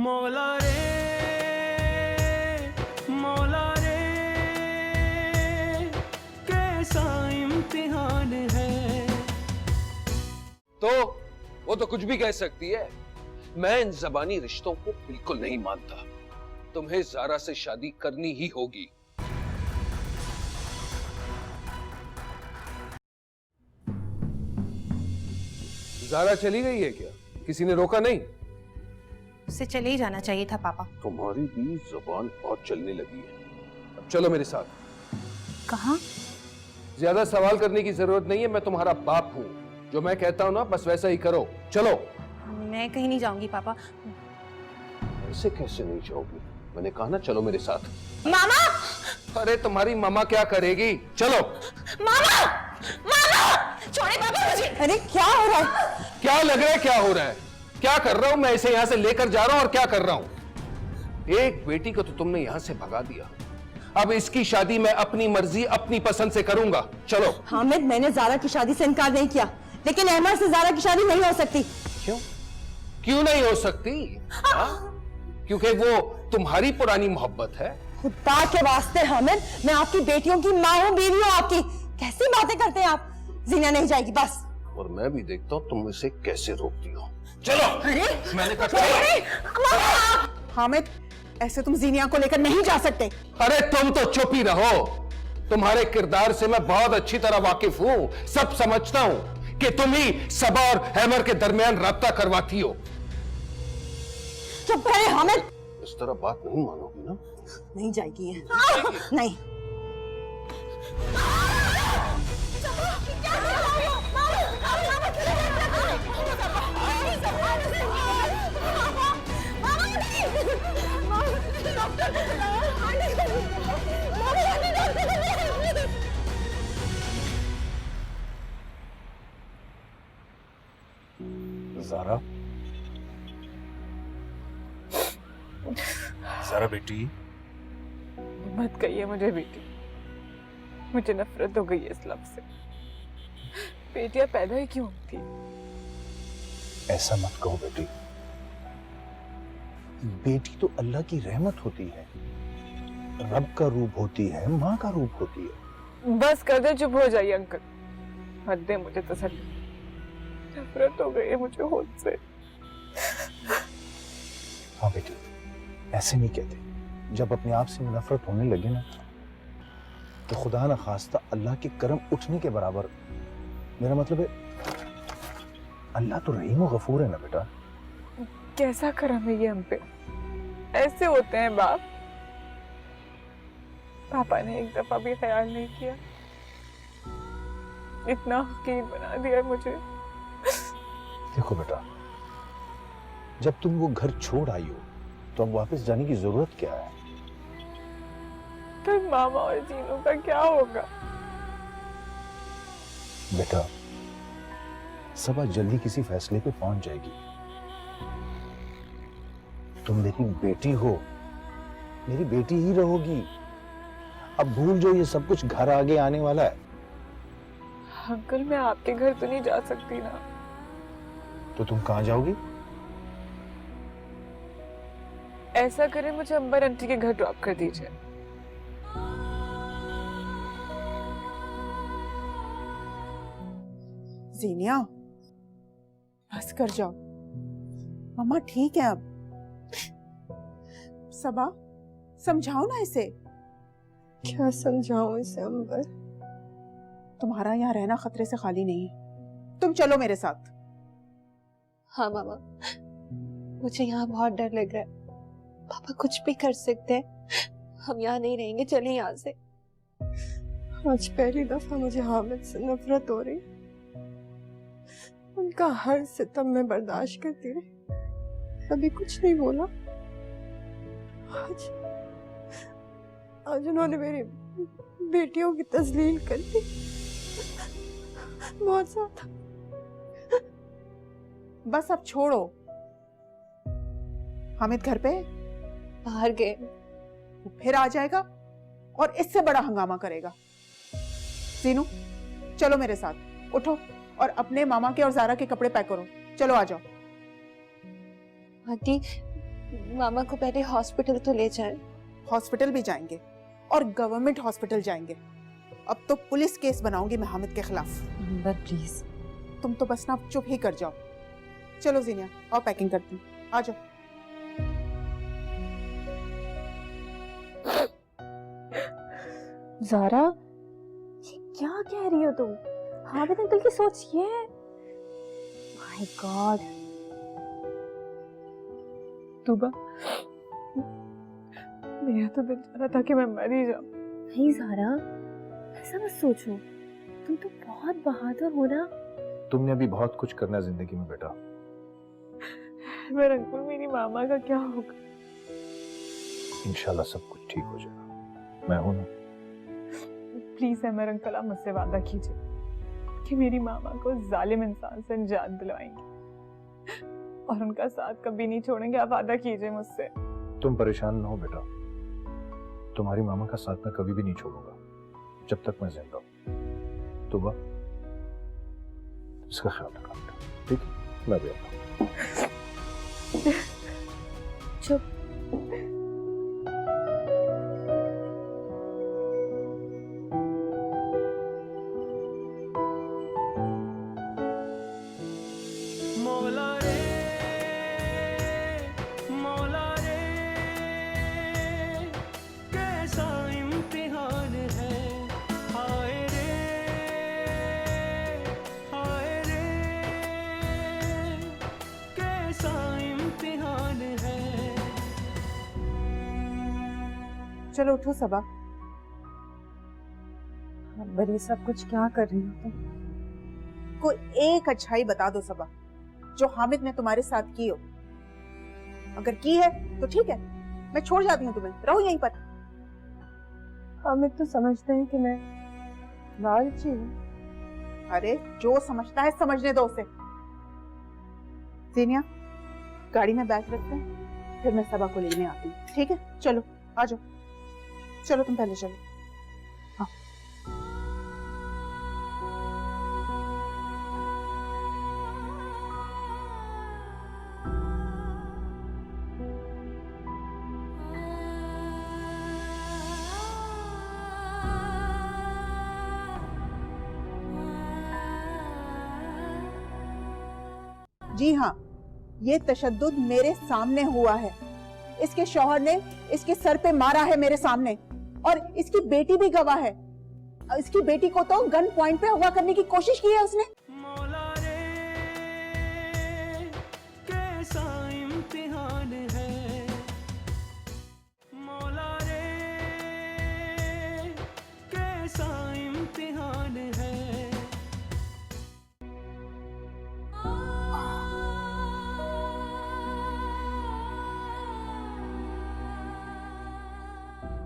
मौला रे मौला रे कैसा इम्तिहान है। तो वो तो कुछ भी कह सकती है, मैं इन ज़बानी रिश्तों को बिल्कुल नहीं मानता। तुम्हें ज़ारा से शादी करनी ही होगी। ज़ारा चली गई है क्या? किसी ने रोका नहीं? उसे चले ही जाना चाहिए था पापा। तुम्हारी भी जुबान बहुत चलने लगी है। अब चलो मेरे साथ। कहाँ? ज्यादा सवाल करने की जरूरत नहीं है, मैं तुम्हारा बाप हूँ। जो मैं कहता हूँ ना बस वैसा ही करो। चलो। मैं कहीं नहीं जाऊंगी पापा। ऐसे कैसे नहीं जाओगी? मैंने कहा ना चलो मेरे साथ। मामा! अरे तुम्हारी मामा क्या करेगी? चलो। मामा! मामा! छोड़े पापा मुझे। अरे क्या हो रहा है? क्या लग रहा है क्या हो रहा है? क्या कर रहा हूं मैं? इसे यहां से लेकर जा रहा हूं और क्या कर रहा हूं? एक बेटी को तो तुमने यहां से भगा दिया, अब इसकी शादी मैं अपनी मर्जी अपनी पसंद से करूंगा। चलो। हामिद, मैंने ज़ारा की शादी से इनकार नहीं किया, लेकिन अहमद से ज़ारा की शादी नहीं हो सकती। क्यों? क्यों नहीं हो सकती? क्योंकि वो तुम्हारी पुरानी मोहब्बत है। खुदा के वास्ते हामिद, मैं आपकी बेटियों की माँ हूँ, बीवी हूँ आपकी। कैसी बातें करते हैं आप? जीना नहीं जाएगी बस। और मैं भी देखता हूँ तुम इसे कैसे रोकती हो। चलो। अरे मैंने कहा हामिद, ऐसे तुम जीनिया को लेकर नहीं जा सकते। अरे तुम तो चुप ही रहो। तुम्हारे किरदार से मैं बहुत अच्छी तरह वाकिफ हूँ, सब समझता हूँ कि तुम ही सबा और हैमर के दरमियान राब्ता करवाती हो। चुप रहे हामिद। इस तरह बात नहीं मानोगी ना? नहीं जाएगी ये। नहीं। ज़ारा, ज़ारा बेटी। मत कहिए मुझे बेटी, मुझे नफरत हो गई है इस लफ्ज़ से। बेटियां पैदा ही क्यों होती? ऐसा मत कहो बेटी, बेटी तो अल्लाह की रहमत होती है, रब का रूप होती है, माँ का रूप होती है। बस कर दे, चुप हो जाइए अंकल, मत दे मुझे तसल्ली। नफरत हो गई है मुझे खुद से। हाँ बेटी, ऐसे नहीं कहते। जब अपने आप से नफरत होने लगे ना, तो खुदा न खास्ता अल्लाह के करम उठने के बराबर। मेरा मतलब है अल्लाह तो रहीम और गफूर है ना बेटा। कैसा करम है ये हम पे? ऐसे होते हैं बाप? पापा ने एक दफा भी ख्याल नहीं किया, इतना हकीर बना दिया मुझे। देखो बेटा, जब तुम वो घर छोड़ आई हो तो अब वापस जाने की जरूरत क्या है? फिर मामा और जीनू का क्या होगा? बेटा, सबा जल्दी किसी फैसले पे पहुंच जाएगी। तुम मेरी बेटी हो, मेरी बेटी ही रहोगी। अब भूल जो ये सब कुछ घर आगे आने वाला है। अंकल, मैं आपके घर तो नहीं जा सकती ना। तो तुम कहां जाओगी? ऐसा करें, मुझे अंबर आंटी के घर ड्रॉप कर दीजिए। जीनिया, बस कर जाओ, मम्मा ठीक है अब। सबा, समझाओ ना इसे। क्या समझाऊं इसे अंबर? तुम्हारा यहाँ रहना खतरे से खाली नहीं है, तुम चलो मेरे साथ। हाँ मामा, मुझे यहाँ बहुत डर लग रहा है। पापा कुछ भी कर सकते हैं, हम यहाँ नहीं रहेंगे, चले यहाँ से। आज पहली दफा मुझे हामिद से नफरत हो रही। उनका हर सितम में बर्दाश्त करती रही, कभी कुछ नहीं बोला। आज उन्होंने मेरी बेटियों की तस्लील कर दी, बहुत ज्यादा। बस अब छोड़ो। हामिद घर पे? बाहर गए। वो फिर आ जाएगा और इससे बड़ा हंगामा करेगा। जीनू, चलो मेरे साथ, उठो और अपने मामा के और ज़ारा के कपड़े पैक करो। चलो आ जाओ। आंटी, मामा को पहले हॉस्पिटल तो ले जाए। हॉस्पिटल भी जाएंगे और गवर्नमेंट हॉस्पिटल जाएंगे। अब तो पुलिस केस बनाऊंगी मैं हामिद के खिलाफ। अंबर प्लीज। तुम तो बस ना चुप ही कर जाओ। चलो जीनिया, और पैकिंग करती हूँ, आ जाओ। ज़ारा, ये क्या कह रही हो तुम? हामिद अंकल की सोच ये है? My God. तूबा, मेरा तो दिल चाह रहा था कि मैं मर ही जाऊं। नहीं ज़ारा, ऐसा मत सोचो। तुम तो बहुत बहादुर हो ना। तुमने अभी बहुत कुछ करना है जिंदगी में बेटा। मेरे अंकुल, मेरी मामा का क्या होगा? इंशाल्लाह सब कुछ ठीक हो जाएगा, मैं हूं ना। प्लीज अमर अंकल, आप मुझसे वादा कीजिए कि मेरी मामा को जालिम इंसान से निजात दिलवाएंगे और उनका साथ कभी नहीं छोड़ेंगे। आप वादा कीजिए मुझसे। तुम परेशान न हो बेटा, तुम्हारी मामा का साथ मैं कभी भी नहीं छोड़ूंगा जब तक मैं जिंदा हूं। तूबा, इसका ख्याल रखना बेटा, ठीक है? मैं भी आता हूं। चुप। मौला रे, मौला रे, कैसा इम्तिहान है। हाय रे, हाय रे, कैसा इम्तिहान है। चलो उठो सबा। अंबर, ये सब कुछ क्या कर रही हो तुम? कोई एक अच्छाई बता दो सबा, जो हामिद ने तुम्हारे साथ की हो। अगर की है तो ठीक है, मैं छोड़ जाती हूँ तुम्हें, रहो यहीं पर। हामिद तो समझते हैं कि मैं लालची हूँ। अरे जो समझता है समझने दो उसे। जीनिया, गाड़ी में बैग रखते हैं, फिर मैं सबा को लेने आती हूँ, ठीक है? चलो आ जाओ। चलो तुम पहले चलो। हाँ। जी हाँ, ये तशद्दुद मेरे सामने हुआ है। इसके शौहर ने इसके सर पे मारा है मेरे सामने, और इसकी बेटी भी गवाह है। इसकी बेटी को तो गन पॉइंट पे अगवा करने की कोशिश की है उसने। मौला रे, कैसा इम्तिहान है। मौला रे, कैसा इम्तिहान है।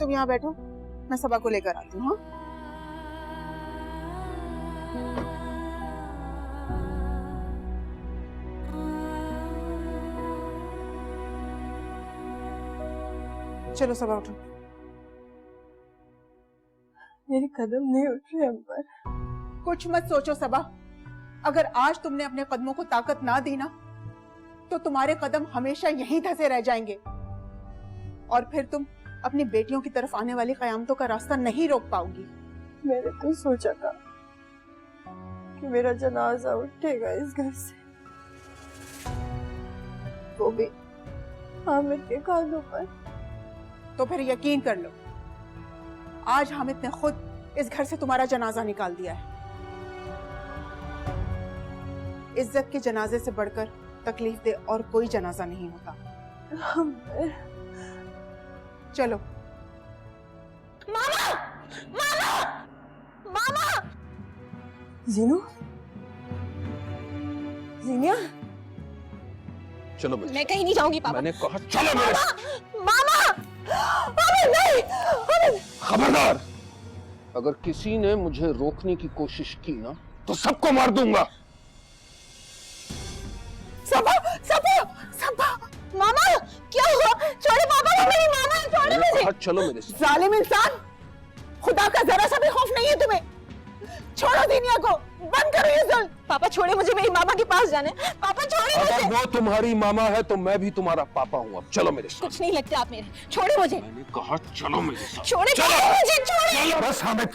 तुम यहाँ बैठो, मैं सबा को लेकर आती हूँ। हाँ? चलो सबा उठो। मेरे कदम नहीं उठ रहे अंबर। कुछ मत सोचो सबा, अगर आज तुमने अपने कदमों को ताकत ना दी ना, तो तुम्हारे कदम हमेशा यहीं धंसे रह जाएंगे और फिर तुम अपनी बेटियों की तरफ आने वाली कयामतों का रास्ता नहीं रोक पाओगी। मैंने तो सोचा था कि मेरा जनाजा उठेगा इस घर से, वो भी हामिद के कांधों पर। तो फिर यकीन कर लो, आज हामिद ने खुद इस घर से तुम्हारा जनाजा निकाल दिया है। इज्जत के जनाजे से बढ़कर तकलीफ दे और कोई जनाजा नहीं होता। चलो। मामा! मामा! मामा! जीनू? जीनिया? चलो मेरे मैं कहीं नहीं जाऊंगी पापा। मैंने कहा चलो मेरे साथ। मामा! अबे नहीं! अबे! खबरदार, अगर किसी ने मुझे रोकने की कोशिश की ना तो सबको मार दूंगा। सबा! सबा! सबा! मामा! क्या हुआ? छोड़े पापा को, मेरी मामा है, छोड़े मैंने मुझे! कहा चलो मेरे साथ। जालिम इंसान, खुदा का जरा सा भी खौफ नहीं है तुम्हें। छोड़ो दुनिया को, बंद करो ये जुल्म। पापा छोड़े मुझे, मेरी मामा के पास जाना है। पापा छोड़े अगर मुझे। वो तुम्हारी मामा है तो मैं भी तुम्हारा पापा हूँ। अब चलो मेरे साथ। कुछ नहीं लगते आप मेरे, छोड़े मुझे, मैंने कहा चलो मेरे साथ। छोड़े मुझे, छोड़े। बस हामिद,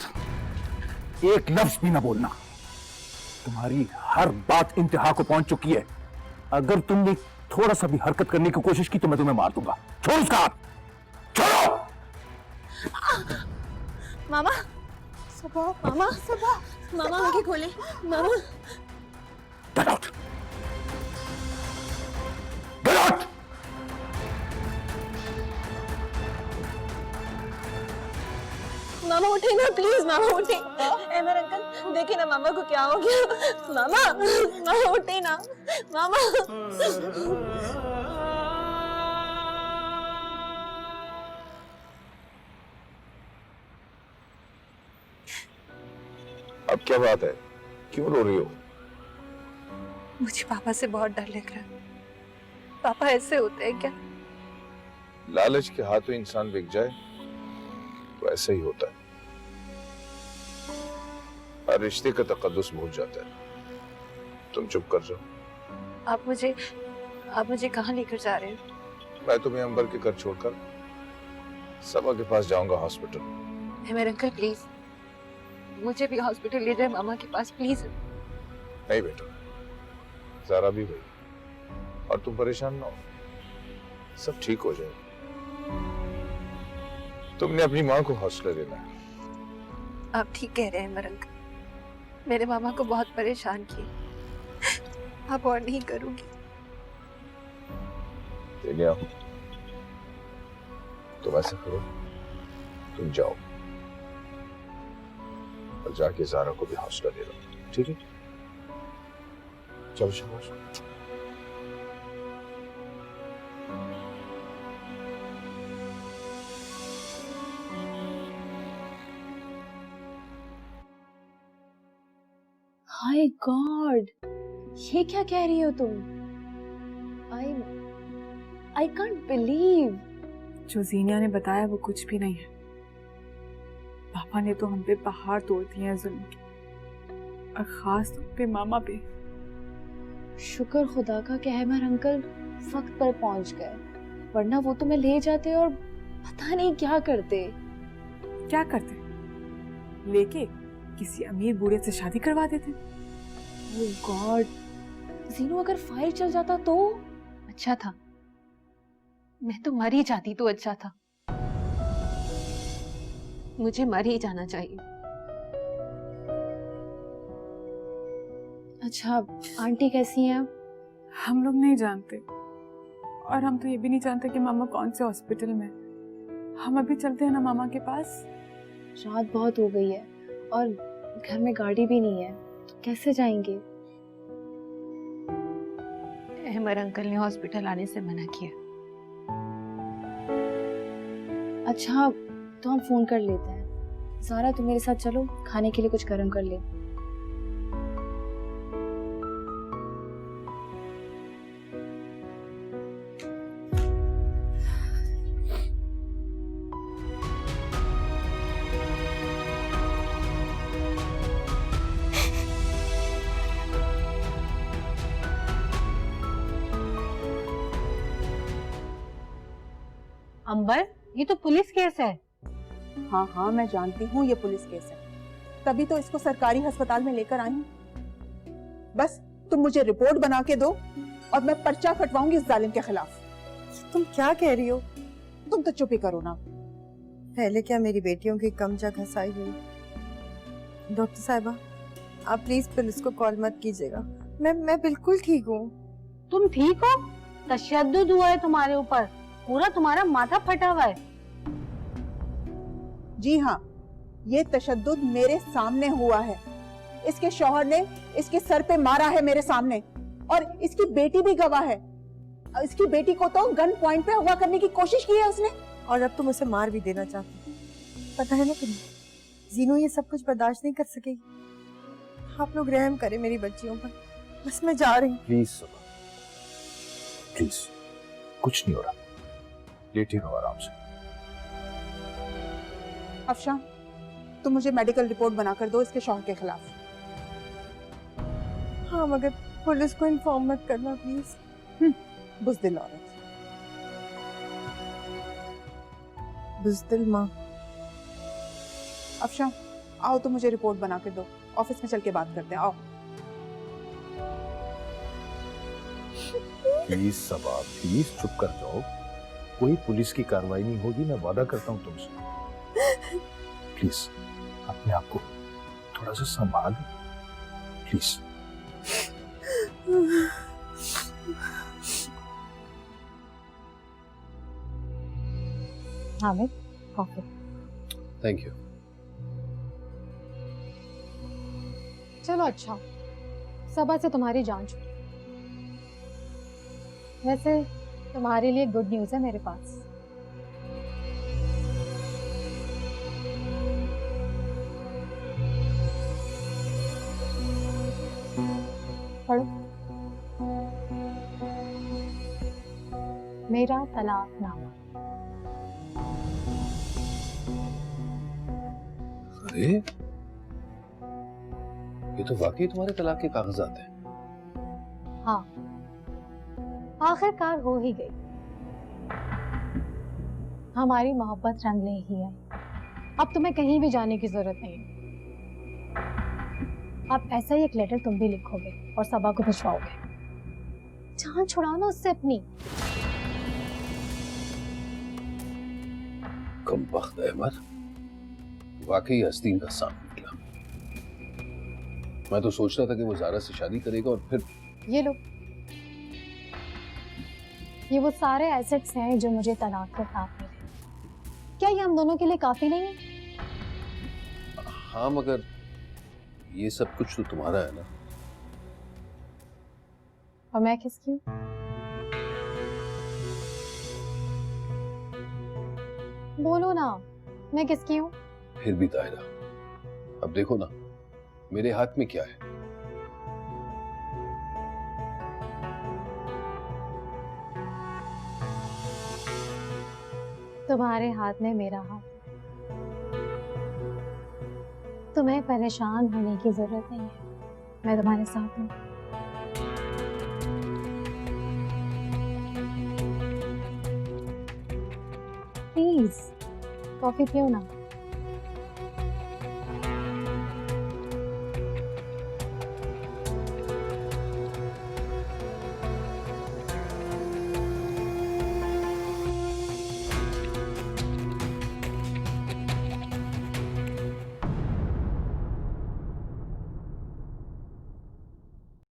एक लफ्ज भी ना बोलना। तुम्हारी हर बात इंतहा को पहुंच चुकी है। अगर तुमने थोड़ा सा भी हरकत करने की कोशिश की तो मैं तुम्हें मार दूंगा। छोड़ो उसका हाथ, छोड़ो। मामा मामा मामा आंखें खोले। मामा Get out! Get out! मामा उठे ना प्लीज, मामा उठे। एमर अंकल देखिए ना मामा को क्या हो गया। मामा उठे ना मामा। अब क्या बात है, क्यों रो रही हो? मुझे पापा से बहुत डर लग रहा है। पापा ऐसे होते हैं क्या? लालच के हाथों इंसान बिक जाए तो ऐसा ही होता है। हर रिश्ते का तकद्दुस भूल जाता है। तुम चुप कर जाओ। आप मुझे कहाँ लेकर जा रहे हो? मैं तुम्हें अंबर के घर छोड़कर सबा के पास जाऊंगा, हॉस्पिटल। मेरे अंकल प्लीज मुझे भी हॉस्पिटल ले जाए, मामा के पास प्लीज। नहीं बेटा, ज़रा भी गई और तुम परेशान ना हो, सब ठीक हो जाएगा। तुमने अपनी माँ को हौसला देना है। आप ठीक कह रहे हैं मेरे अंकल, मेरे मामा को बहुत परेशान किए। आप और नहीं करूंगी। तेलिया, तुम ऐसा करो, तुम जाओ और जाके ज़ारा को भी हौसला दे दो, ठीक है? चलो शाबाश। हाय गॉड, ये क्या कह रही हो तुम? I can't believe. जो जीनिया ने बताया वो कुछ भी नहीं है। पापा ने तो हम पे पहाड़ तोड़ दिए हैं जुल्म के, और खास तौर पे मामा पे। शुक्र खुदा का कि अहमद अंकल वक्त पर पहुंच गए, वरना वो तुम्हें ले जाते और पता नहीं क्या करते। क्या करते? लेके किसी अमीर बूढ़े से शादी करवा देते। ओह गॉड, जीनू अगर फाइल चल जाता तो? अच्छा था, मैं तो मर ही जाती तो अच्छा था। मुझे मर ही जाना चाहिए। अच्छा, आंटी कैसी हैं अब? हम लोग नहीं जानते, और हम तो ये भी नहीं जानते कि मामा कौन से हॉस्पिटल में। हम अभी चलते हैं ना मामा के पास। रात बहुत हो गई है और घर में गाड़ी भी नहीं है, तो कैसे जाएंगे? अहमद अंकल ने हॉस्पिटल आने से मना किया। अच्छा, तो हम फोन कर लेते हैं। ज़ारा तुम मेरे साथ चलो, खाने के लिए कुछ गर्म कर ले। अंबर, ये तो पुलिस केस है। हाँ हाँ, मैं जानती हूँ ये पुलिस केस है, तभी तो इसको सरकारी अस्पताल में लेकर आई हूँ। बस तुम मुझे रिपोर्ट बना के दो और मैं पर्चा कटवाऊंगी इस जालिम के खिलाफ। तुम क्या कह रही हो? तुम तो चुप ही करो ना। पहले क्या मेरी बेटियों की कमजा घसाई हुई। डॉक्टर साहिबा, आप प्लीज पुलिस को कॉल मत कीजिएगा। मैं बिल्कुल ठीक हूँ। तुम ठीक हो? तशद्दुद हुआ है तुम्हारे ऊपर, पूरा तुम्हारा माथा फटा हुआ है। जी हाँ, ये तशद्दुद मेरे सामने हुआ है। इसके शौहर ने इसके सर पे मारा है मेरे सामने, और इसकी बेटी भी गवाह है। इसकी बेटी को तो गन पॉइंट पे अगवा करने की कोशिश की है उसने, और अब तुम उसे मार भी देना चाहती हो। पता है ना तुम्हें, जीनू ये सब कुछ बर्दाश्त नहीं कर सकेगी। आप लोग रहम करें मेरी बच्चियों पर। बस मैं जा रही हूँ। प्लीज सुनो, प्लीज, कुछ नहीं हो रहा, लेटे रहो आराम से। अफशान, तुम मुझे मेडिकल रिपोर्ट बनाकर दो इसके शौहर के खिलाफ। हाँ मगर पुलिस को इन्फॉर्म मत करना प्लीज। बुज़दिल औरत। बुज़दिल माँ। अफशा आओ तो मुझे रिपोर्ट बना के दो, ऑफिस में चल के बात करते हैं। आओ। प्लीज सबा, प्लीज चुप कर जाओ। कोई पुलिस की कार्रवाई नहीं होगी, मैं वादा करता हूँ तुमसे। प्लीज अपने आप को थोड़ा सा संभाल, please. Hamid, coffee. Thank you. चलो अच्छा, सबा से तुम्हारी जान छूटी। वैसे तुम्हारे लिए गुड न्यूज़ है मेरे पास। पढ़ो। मेरा तलाकनामा। अरे ये तो वाकई तुम्हारे तलाक के कागजात हैं। हाँ, आखिरकार हो ही गई। हमारी मोहब्बत रंग ले ही है। अब तुम्हें कहीं भी जाने की जरूरत नहीं। अब ऐसा ही एक लेटर तुम भी लिखोगे और सबा को भिजवाओगे। जान छुड़ाओ ना उससे अपनी। कमबख्त अहमद, वाकई आस्तीन का सांप निकला। मैं तो सोच रहा था कि वो ज़ारा से शादी करेगा और फिर ये लो, ये वो सारे एसेट्स हैं जो मुझे तलाक के साथ मिले। क्या ये हम दोनों के लिए काफी नहीं है? हाँ, मगर ये सब कुछ तो तुम्हारा है ना। और मैं किसकी हूँ? बोलो ना, मैं किसकी हूँ? फिर भी ताहिरा, अब देखो ना मेरे हाथ में क्या है। तुम्हारे हाथ में मेरा हाथ। तुम्हें परेशान होने की जरूरत नहीं है, मैं तुम्हारे साथ हूँ। प्लीज कॉफी पियो ना।